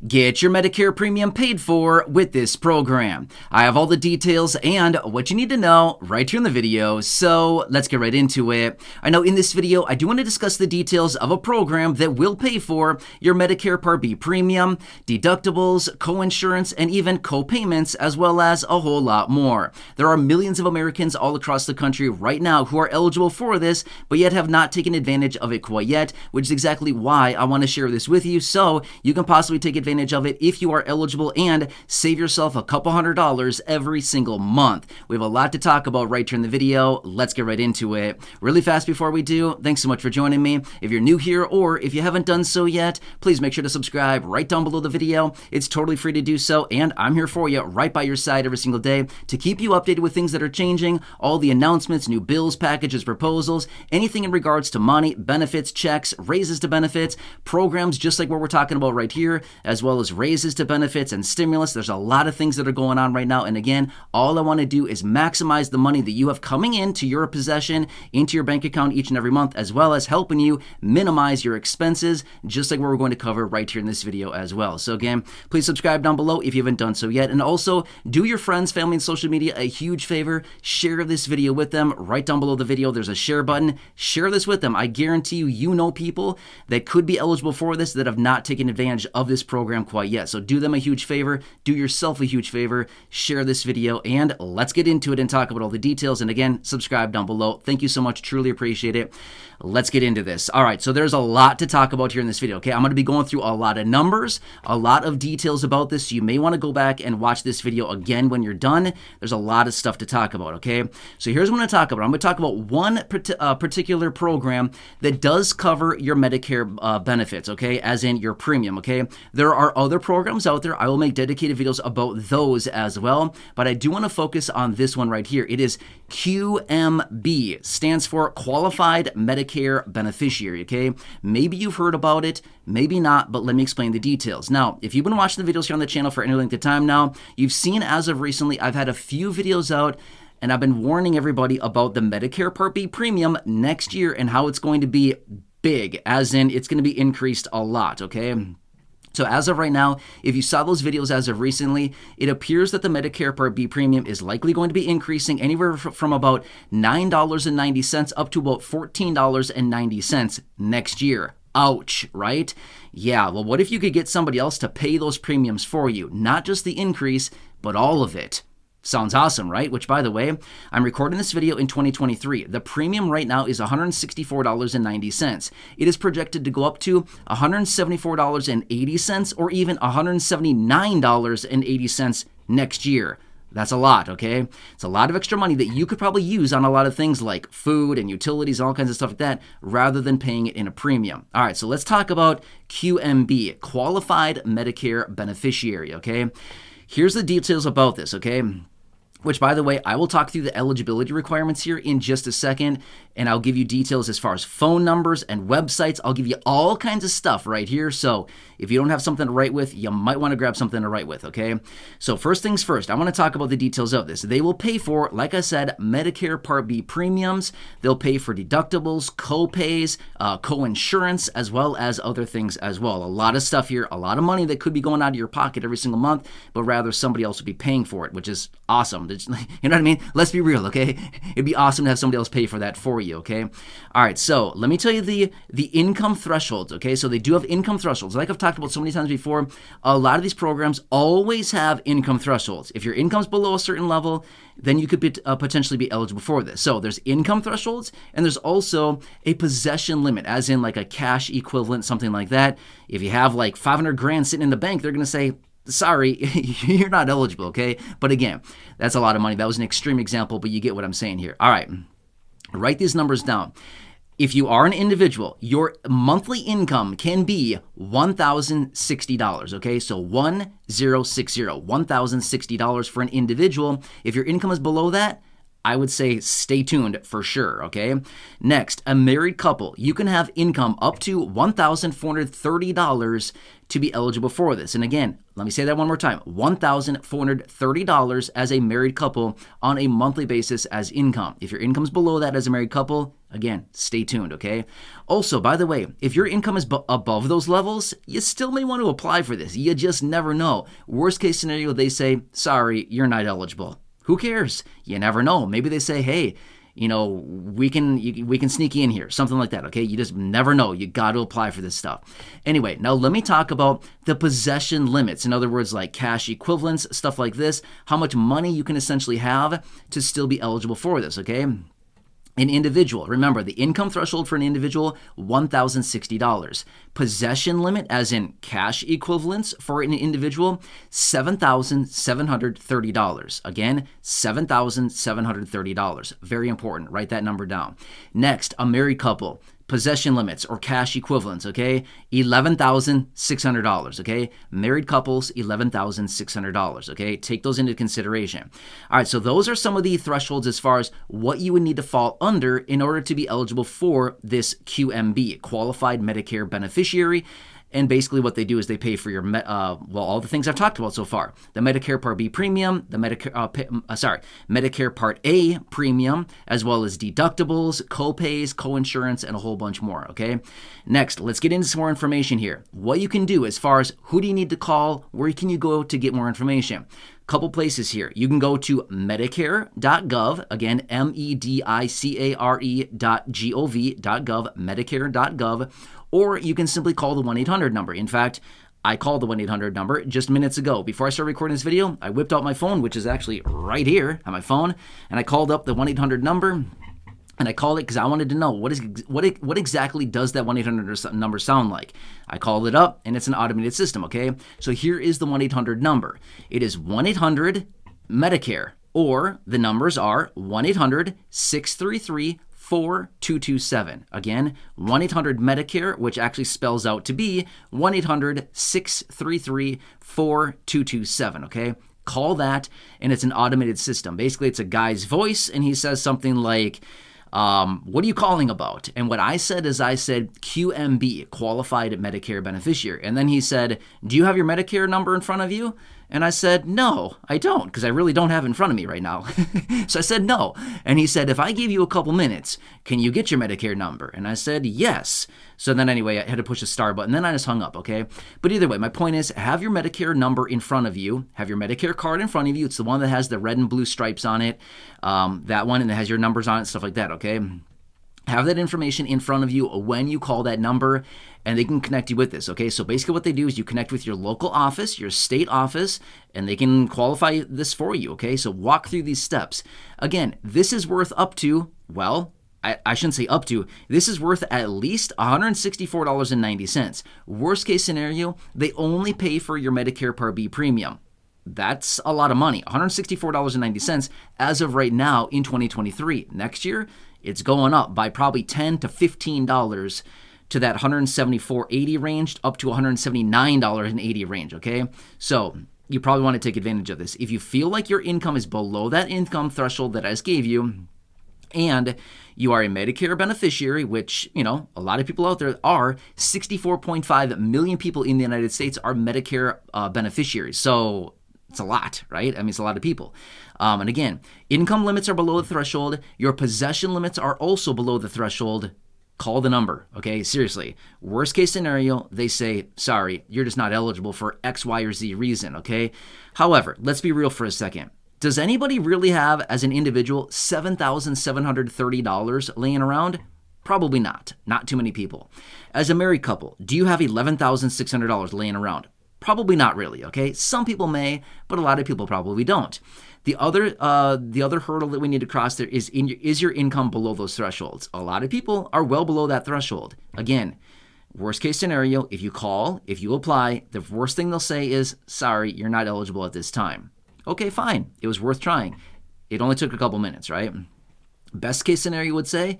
Get your Medicare premium paid for with this program. I have all the details and what you need to know right here in the video, so let's get right into it. I know in this video, I do want to discuss the details of a program that will pay for your Medicare Part B premium, deductibles, coinsurance, and even co-payments, as well as a whole lot more. There are millions of Americans all across the country right now who are eligible for this, but yet have not taken advantage of it quite yet, which is exactly why I want to share this with you so you can possibly take advantage of it if you are eligible and save yourself a couple $100 every single month. We have a lot to talk about right here in the video. Let's get right into it. Really fast before we do, thanks so much for joining me. If you're new here or if you haven't done so yet, please make sure to subscribe right down below the video. It's totally free to do so, and I'm here for you right by your side every single day to keep you updated with things that are changing, all the announcements, new bills, packages, proposals, anything in regards to money, benefits, checks, raises to benefits, programs just like what we're talking about right here, as well as raises to benefits and stimulus. There's a lot of things that are going on right now, and again, all I want to do is maximize the money that you have coming into your possession, into your bank account each and every month, as well as helping you minimize your expenses, just like what we're going to cover right here in this video as well. So again, please subscribe down below if you haven't done so yet, and also do your friends, family, and social media a huge favor. Share this video with them. Right down below the video, there's a share button. Share this with them. I guarantee you know people that could be eligible for this that have not taken advantage of this program quite yet. So do them a huge favor. Do yourself a huge favor. Share this video, and let's get into it and talk about all the details. And again, subscribe down below. Thank you so much. Truly appreciate it. Let's get into this. All right, so there's a lot to talk about here in this video, okay? I'm going to be going through a lot of numbers, a lot of details about this, so you may want to go back and watch this video again when you're done. There's a lot of stuff to talk about, okay? So here's what I'm going to talk about. I'm going to talk about one particular program that does cover your Medicare benefits, okay, as in your premium, okay? There are other programs out there. I will make dedicated videos about those as well, but I do want to focus on this one right here. It is QMB, stands for Qualified Medicare Beneficiary, okay? Maybe you've heard about it, maybe not, but let me explain the details. Now, if you've been watching the videos here on the channel for any length of time now, you've seen as of recently, I've had a few videos out and I've been warning everybody about the Medicare Part B premium next year and how it's going to be big, as in it's going to be increased a lot, okay? So as of right now, if you saw those videos as of recently, it appears that the Medicare Part B premium is likely going to be increasing anywhere from about $9.90 up to about $14.90 next year. Ouch, right? Yeah, well, what if you could get somebody else to pay those premiums for you? Not just the increase, but all of it. Sounds awesome, right? Which, by the way, I'm recording this video in 2023. The premium right now is $164.90. It is projected to go up to $174.80 or even $179.80 next year. That's a lot, okay? It's a lot of extra money that you could probably use on a lot of things like food and utilities and all kinds of stuff like that, rather than paying it in a premium. All right, so let's talk about QMB, Qualified Medicare Beneficiary, okay? Here's the details about this, okay? Which, by the way, I will talk through the eligibility requirements here in just a second, and I'll give you details as far as phone numbers and websites. I'll give you all kinds of stuff right here. So if you don't have something to write with, you might want to grab something to write with, okay? So first things first, I want to talk about the details of this. They will pay for, like I said, Medicare Part B premiums. They'll pay for deductibles, co-pays, co-insurance, as well as other things as well. A lot of stuff here, a lot of money that could be going out of your pocket every single month, but rather somebody else would be paying for it, which is awesome. You know what I mean? Let's be real, okay? It'd be awesome to have somebody else pay for that for you, okay? All right, so let me tell you the income thresholds, okay? So they do have income thresholds. Like I've talked about so many times before, a lot of these programs always have income thresholds. If your income's below a certain level, then you could potentially be eligible for this. So there's income thresholds, and there's also a possession limit, as in like a cash equivalent, something like that. If you have like 500 grand sitting in the bank, they're going to say, sorry, you're not eligible, okay? But again, that's a lot of money. That was an extreme example, but you get what I'm saying here. All right, write these numbers down. If you are an individual, your monthly income can be $1,060, okay? So 1060, $1,060 for an individual. If your income is below that, I would say stay tuned for sure, okay? Next, a married couple, you can have income up to $1,430 to be eligible for this. And again, let me say that one more time, $1,430 as a married couple on a monthly basis as income. If your income's below that as a married couple, again, stay tuned, okay? Also, by the way, if your income is above those levels, you still may want to apply for this. You just never know. Worst case scenario, they say, sorry, you're not eligible. Who cares? You never know. Maybe they say, hey, we can sneak you in here, something like that, okay? You just never know. You got to apply for this stuff. Anyway, now let me talk about the possession limits. In other words, like cash equivalents, stuff like this, how much money you can essentially have to still be eligible for this, okay? An individual, remember the income threshold for an individual, $1,060. Possession limit, as in cash equivalents for an individual, $7,730. Again, $7,730. Very important. Write that number down. Next, a married couple. Possession limits or cash equivalents, okay? $11,600, okay? Married couples, $11,600, okay? Take those into consideration. All right, so those are some of the thresholds as far as what you would need to fall under in order to be eligible for this QMB, Qualified Medicare Beneficiary. And basically what they do is they pay for your, all the things I've talked about so far. The Medicare Part B premium, the Medicare Part A premium, as well as deductibles, co-pays, co-insurance, and a whole bunch more, okay? Next, let's get into some more information here. What you can do as far as who do you need to call, where can you go to get more information? Couple places here. You can go to Medicare.gov, again, Medicare.gov, Medicare.gov, or you can simply call the 1-800 number. In fact, I called the 1-800 number just minutes ago. Before I started recording this video, I whipped out my phone, which is actually right here on my phone, and I called up the 1-800 number, and I called it because I wanted to know what exactly does that 1-800 number sound like. I called it up, and it's an automated system, okay? So here is the 1-800 number. It is 1-800-MEDICARE, or the numbers are 1-800-633-4227. Again, 1-800-MEDICARE, which actually spells out to be 1-800-633-4227, okay? Call that, and it's an automated system. Basically, it's a guy's voice, and he says something like, what are you calling about? And what I said is I said QMB, Qualified Medicare Beneficiary. And then he said, do you have your Medicare number in front of you? And I said, no, I don't, because I really don't have it in front of me right now. So I said, no. And he said, if I give you a couple minutes, can you get your Medicare number? And I said, yes. So then anyway, I had to push the star button. Then I just hung up, okay? But either way, my point is, have your Medicare number in front of you. Have your Medicare card in front of you. It's the one that has the red and blue stripes on it. That one, and it has your numbers on it, stuff like that, okay? Have that information in front of you when you call that number, and they can connect you with this, okay? So basically what they do is you connect with your local office, your state office, and they can qualify this for you, okay? So walk through these steps. Again, this is worth up to, well, I shouldn't say up to, this is worth at least $164.90. Worst case scenario, they only pay for your Medicare Part B premium. That's a lot of money, $164.90 as of right now in 2023. Next year, it's going up by probably $10 to $15 to that $174.80 range up to $179.80 range, okay? So you probably want to take advantage of this. If you feel like your income is below that income threshold that I just gave you, and you are a Medicare beneficiary, which, you know, a lot of people out there are, 64.5 million people in the United States are Medicare beneficiaries. So it's a lot, right? I mean, it's a lot of people. And again, income limits are below the threshold. Your possession limits are also below the threshold. Call the number, okay? Seriously. Worst case scenario, they say, sorry, you're just not eligible for X, Y, or Z reason, okay? However, let's be real for a second. Does anybody really have, as an individual, $7,730 laying around? Probably not. Not too many people. As a married couple, do you have $11,600 laying around? Probably not really, okay? Some people may, but a lot of people probably don't. The other hurdle that we need to cross there is your income below those thresholds? A lot of people are well below that threshold. Again, worst case scenario, if you call, if you apply, the worst thing they'll say is, sorry, you're not eligible at this time. Okay, fine. It was worth trying. It only took a couple minutes, right? Best case scenario would say,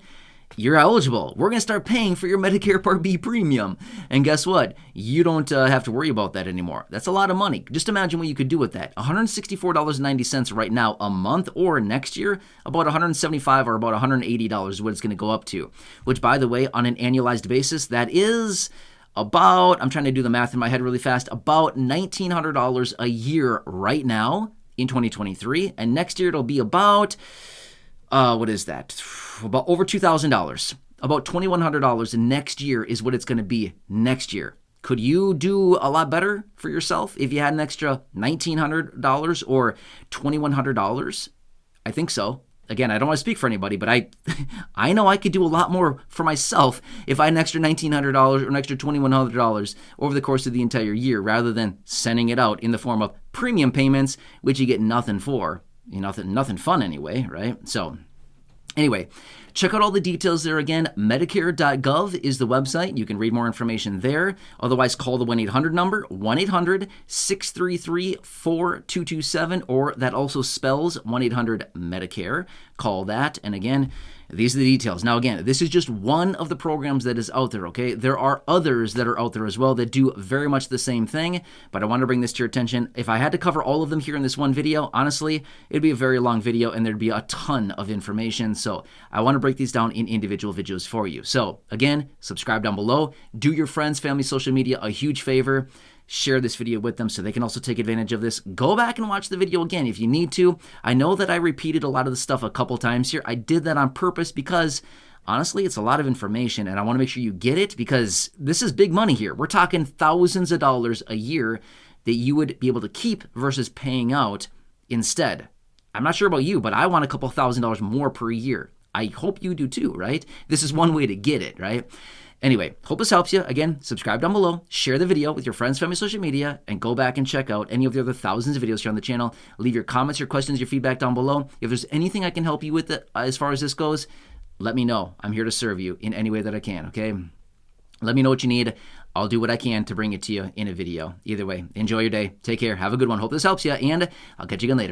you're eligible. We're going to start paying for your Medicare Part B premium. And guess what? You don't have to worry about that anymore. That's a lot of money. Just imagine what you could do with that. $164.90 right now a month, or next year, about $175 or about $180 is what it's going to go up to. Which, by the way, on an annualized basis, that is about, I'm trying to do the math in my head really fast, about $1,900 a year right now in 2023. And next year it'll be about, what is that? About over $2,000. About $2,100 next year is what it's going to be next year. Could you do a lot better for yourself if you had an extra $1,900 or $2,100? I think so. Again, I don't want to speak for anybody, but I know I could do a lot more for myself if I had an extra $1,900 or an extra $2,100 over the course of the entire year, rather than sending it out in the form of premium payments, which you get nothing for. Nothing fun anyway, right? So anyway, check out all the details there again. Medicare.gov is the website. You can read more information there. Otherwise, call the 1-800 number, 1-800-633-4227, or that also spells 1-800-Medicare. Call that. And again, these are the details. Now, again, this is just one of the programs that is out there, okay? There are others that are out there as well that do very much the same thing, but I want to bring this to your attention. If I had to cover all of them here in this one video, honestly, it'd be a very long video and there'd be a ton of information. So I want to break these down in individual videos for you. So again, subscribe down below. Do your friends, family, social media a huge favor. Share this video with them so they can also take advantage of this. Go back and watch the video again if you need to. I know that I repeated a lot of the stuff a couple times here. I did that on purpose because honestly, it's a lot of information and I want to make sure you get it, because this is big money here. We're talking thousands of dollars a year that you would be able to keep versus paying out instead. I'm not sure about you, but I want a couple $1,000s more per year. I hope you do too, right? This is one way to get it, right? Anyway, hope this helps you. Again, subscribe down below, share the video with your friends, family, social media, and go back and check out any of the other thousands of videos here on the channel. Leave your comments, your questions, your feedback down below. If there's anything I can help you with as far as this goes, let me know. I'm here to serve you in any way that I can, okay? Let me know what you need. I'll do what I can to bring it to you in a video. Either way, enjoy your day. Take care. Have a good one. Hope this helps you, and I'll catch you again later.